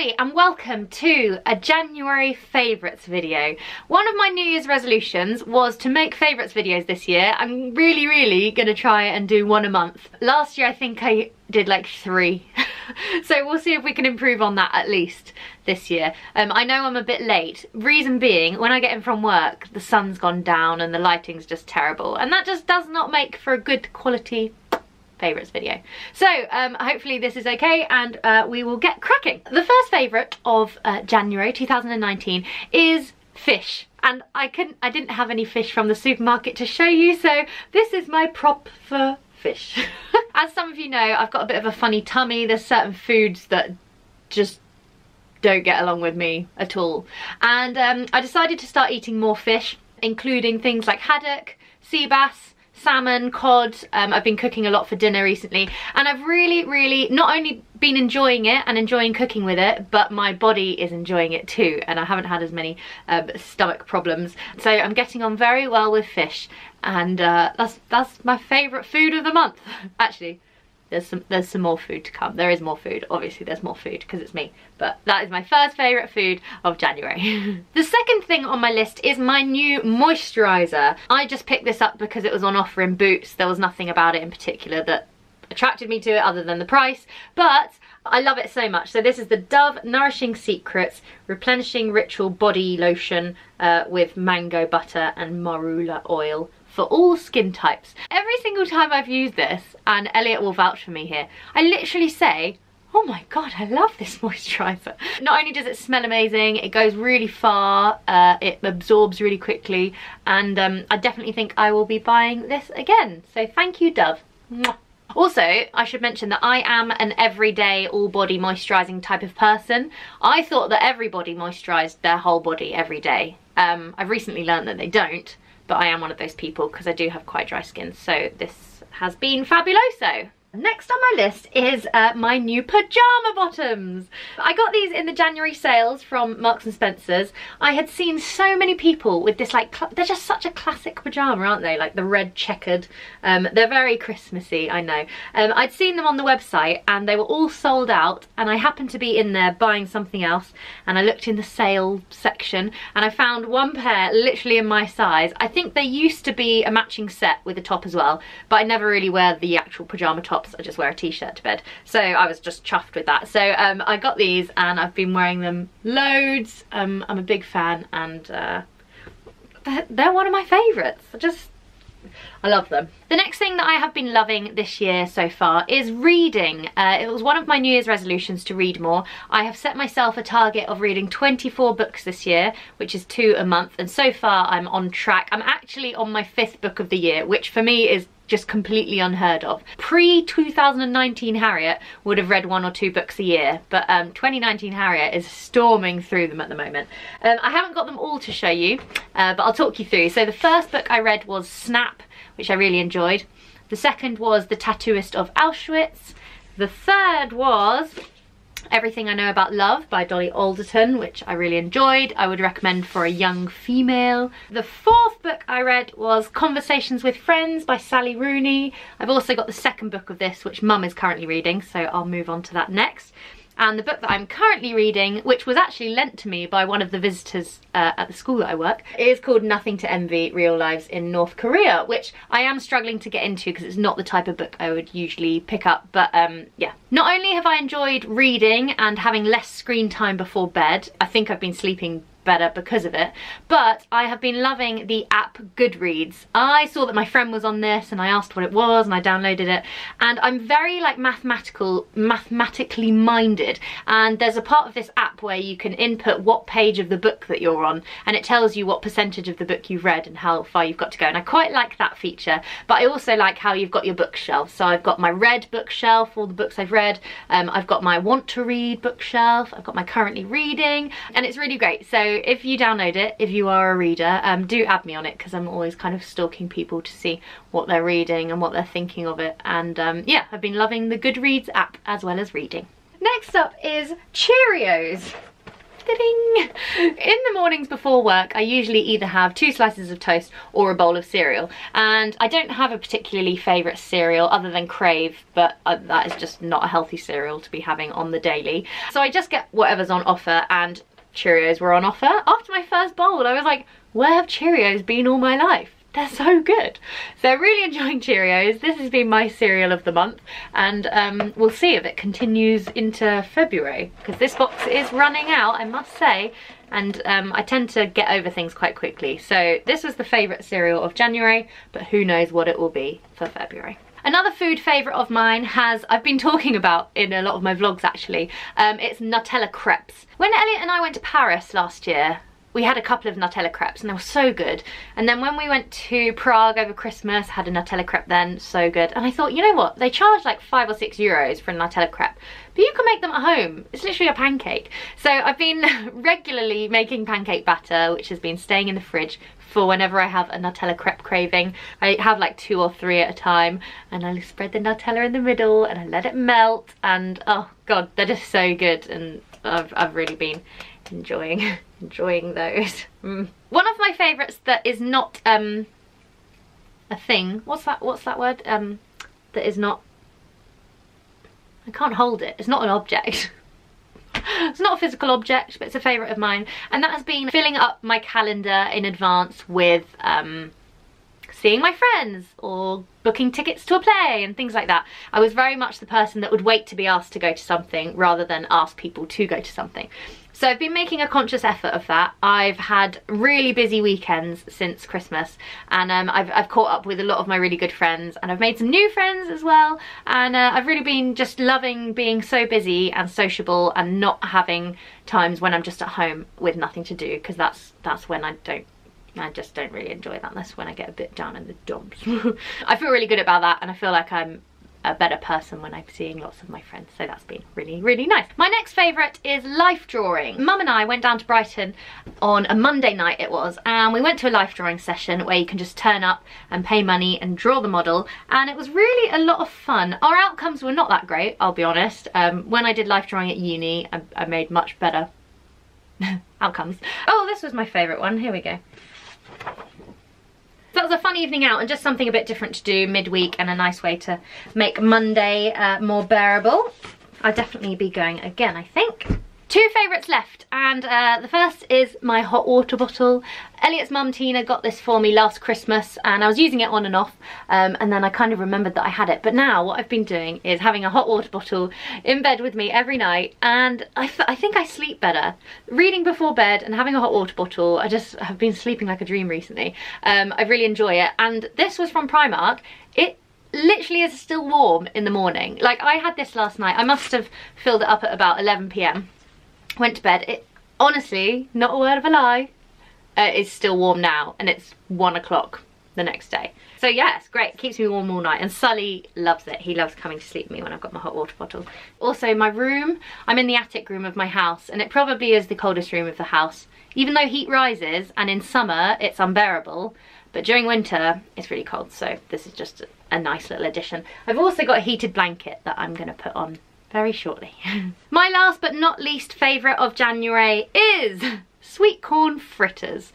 everybody and welcome to a January favourites video. One of my New Year's resolutions was to make favourites videos this year. I'm really gonna try and do one a month. Last year I think I did like 3. So we'll see if we can improve on that at least this year. I know I'm a bit late. Reason being, when I get in from work, the sun's gone down and the lighting's just terrible. And that just does not make for a good quality favourites video. So hopefully this is okay and we will get cracking. The first favourite of January 2019 is fish. And I didn't have any fish from the supermarket to show you, so this is my prop for fish. As some of you know, I've got a bit of a funny tummy. There's certain foods that just don't get along with me at all. And I decided to start eating more fish, including things like haddock, sea bass, salmon, cod. I've been cooking a lot for dinner recently, and I've really not only been enjoying it and enjoying cooking with it, but my body is enjoying it too, and I haven't had as many stomach problems. So I'm getting on very well with fish, and that's my favourite food of the month. Actually, there's some more food to come. There is more food. Obviously there's more food because it's me, but that is my first favourite food of January. The second thing on my list is my new moisturiser. I just picked this up because it was on offer in Boots. There was nothing about it in particular that attracted me to it other than the price, but I love it so much. So this is the Dove Nourishing Secrets Replenishing Ritual Body Lotion with mango butter and marula oil for all skin types. Every single time I've used this, and Elliot will vouch for me here, I literally say, oh my god, I love this moisturiser. Not only does it smell amazing, it goes really far, it absorbs really quickly, and I definitely think I will be buying this again. So thank you, Dove. Mwah. Also, I should mention that I am an everyday all-body moisturising type of person. I thought that everybody moisturised their whole body every day. I've recently learned that they don't, but I am one of those people because I do have quite dry skin, so this has been fabuloso. Next on my list is my new pyjama bottoms. I got these in the January sales from Marks and Spencer's. I had seen so many people with this, like, they're just such a classic pyjama, aren't they? Like the red checkered. They're very Christmassy, I know. I'd seen them on the website and they were all sold out, and I happened to be in there buying something else, and I looked in the sale section and I found one pair literally in my size. I think they used to be a matching set with a top as well, but I never really wear the actual pyjama top. I just wear a t-shirt to bed, so I was just chuffed with that. So I got these and I've been wearing them loads. I'm a big fan, and they're one of my favourites. I love them. The next thing that I have been loving this year so far is reading. It was one of my New Year's resolutions to read more. I have set myself a target of reading 24 books this year, which is 2 a month, and so far I'm on track. I'm actually on my 5th book of the year, which for me is just completely unheard of. Pre-2019 Harriet would have read 1 or 2 books a year, but 2019 Harriet is storming through them at the moment. I haven't got them all to show you, but I'll talk you through. So the first book I read was Snap, which I really enjoyed. The second was The Tattooist of Auschwitz. The third was Everything I Know About Love by Dolly Alderton, which I really enjoyed. I would recommend for a young female. The fourth book I read was Conversations with Friends by Sally Rooney. I've also got the second book of this, which Mum is currently reading, so I'll move on to that next. And the book that I'm currently reading, which was actually lent to me by one of the visitors at the school that I work, is called Nothing to Envy: Real Lives in North Korea, which I am struggling to get into because it's not the type of book I would usually pick up. But yeah, not only have I enjoyed reading and having less screen time before bed, I think I've been sleeping better because of it, but I have been loving the app Goodreads. I saw that my friend was on this and I asked what it was and I downloaded it, and I'm very like mathematically minded, and there's a part of this app where you can input what page of the book that you're on, and it tells you what percentage of the book you've read and how far you've got to go, and I quite like that feature. But I also like how you've got your bookshelf. So I've got my read bookshelf, all the books I've read, I've got my want to read bookshelf, I've got my currently reading, and it's really great. So if you download it, if you are a reader, do add me on it, because I'm always kind of stalking people to see what they're reading and what they're thinking of it. And yeah, I've been loving the Goodreads app as well as reading. Next up is Cheerios. In the mornings before work, I usually either have 2 slices of toast or a bowl of cereal, and I don't have a particularly favourite cereal other than Crave, but that is just not a healthy cereal to be having on the daily. So I just get whatever's on offer, and Cheerios were on offer. After my first bowl, I was like, where have Cheerios been all my life? They're so good. So really enjoying Cheerios. This has been my cereal of the month, and we'll see if it continues into February, because this box is running out, I must say, and I tend to get over things quite quickly. So this was the favourite cereal of January, but who knows what it will be for February. Another food favourite of mine I've been talking about in a lot of my vlogs actually, it's Nutella crepes. When Elliot and I went to Paris last year, we had a couple of Nutella crepes and they were so good. And then when we went to Prague over Christmas, had a Nutella crepe then, so good. And I thought, you know what, they charge like €5 or €6 for a Nutella crepe, but you can make them at home. It's literally a pancake. So I've been regularly making pancake batter, which has been staying in the fridge for whenever I have a Nutella crepe craving. I have like 2 or 3 at a time, and I spread the Nutella in the middle and I let it melt, and oh god, they're just so good, and I've really been enjoying those. One of my favourites that is not a thing, what's that word, that is not, I can't hold it, it's not an object. It's not a physical object, but it's a favourite of mine, and that has been filling up my calendar in advance with seeing my friends or booking tickets to a play and things like that. I was very much the person that would wait to be asked to go to something rather than ask people to go to something. So I've been making a conscious effort of that. I've had really busy weekends since Christmas, and I've caught up with a lot of my really good friends, and I've made some new friends as well, and I've really been just loving being so busy and sociable and not having times when I'm just at home with nothing to do, because that's when I just don't really enjoy that. That's when I get a bit down in the dumps. I feel really good about that, and I feel like I'm a better person when I'm seeing lots of my friends, so that's been really, really nice. My next favourite is life drawing. Mum and I went down to Brighton on a Monday night it was, and we went to a life drawing session where you can just turn up and pay money and draw the model, and it was really a lot of fun. Our outcomes were not that great, I'll be honest. When I did life drawing at uni, I made much better outcomes. Oh, this was my favourite one, here we go. So that was a fun evening out and just something a bit different to do midweek, and a nice way to make Monday more bearable. I'll definitely be going again, I think. 2 favourites left, and the first is my hot water bottle. Elliot's mum Tina got this for me last Christmas, and I was using it on and off, and then I kind of remembered that I had it. But now what I've been doing is having a hot water bottle in bed with me every night, and I think I sleep better. Reading before bed and having a hot water bottle, I just have been sleeping like a dream recently. I really enjoy it, and this was from Primark. It literally is still warm in the morning. Like, I had this last night. I must have filled it up at about 11 PM. Went to bed. It honestly, not a word of a lie, is still warm now, and it's 1 o'clock the next day. So yeah, it's great. It keeps me warm all night, and Sully loves it. He loves coming to sleep with me when I've got my hot water bottle. Also, my room, I'm in the attic room of my house, and it probably is the coldest room of the house. Even though heat rises, and in summer it's unbearable, but during winter it's really cold, so this is just a nice little addition. I've also got a heated blanket that I'm going to put on very shortly. My last but not least favourite of January is sweet corn fritters.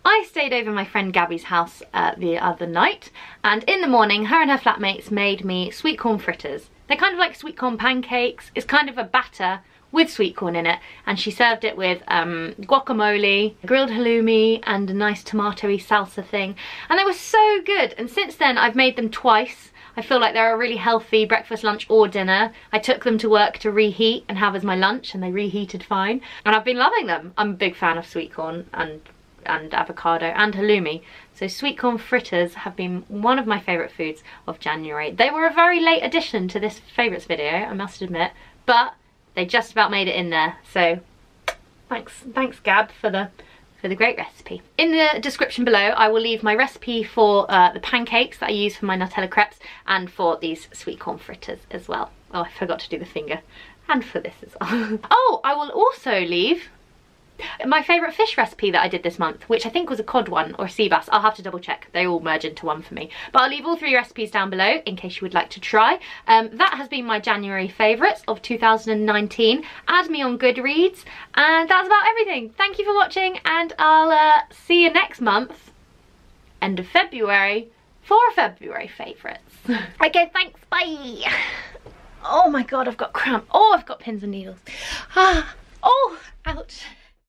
I stayed over my friend Gabby's house the other night, and in the morning her and her flatmates made me sweet corn fritters. They're kind of like sweet corn pancakes. It's kind of a batter with sweet corn in it, and she served it with guacamole, grilled halloumi, and a nice tomatoey salsa thing, and they were so good. And since then I've made them twice. I feel like they're a really healthy breakfast, lunch or dinner. I took them to work to reheat and have as my lunch, and they reheated fine, and I've been loving them. I'm a big fan of sweet corn and avocado and halloumi, so sweet corn fritters have been one of my favourite foods of January. They were a very late addition to this favourites video, I must admit, but they just about made it in there, so thanks Gab for the great recipe. In the description below I will leave my recipe for the pancakes that I use for my Nutella crepes, and for these sweet corn fritters as well. Oh, I forgot to do the finger. And for this as well. Oh, I will also leave My favourite fish recipe that I did this month, which I think was a cod one or a sea bass. I'll have to double check. They all merge into one for me. But I'll leave all 3 recipes down below in case you would like to try. That has been my January favourites of 2019. Add me on Goodreads. And that's about everything. Thank you for watching, and I'll see you next month, end of February, for February favourites. Okay, thanks, bye. Oh my god, I've got cramp. Oh, I've got pins and needles.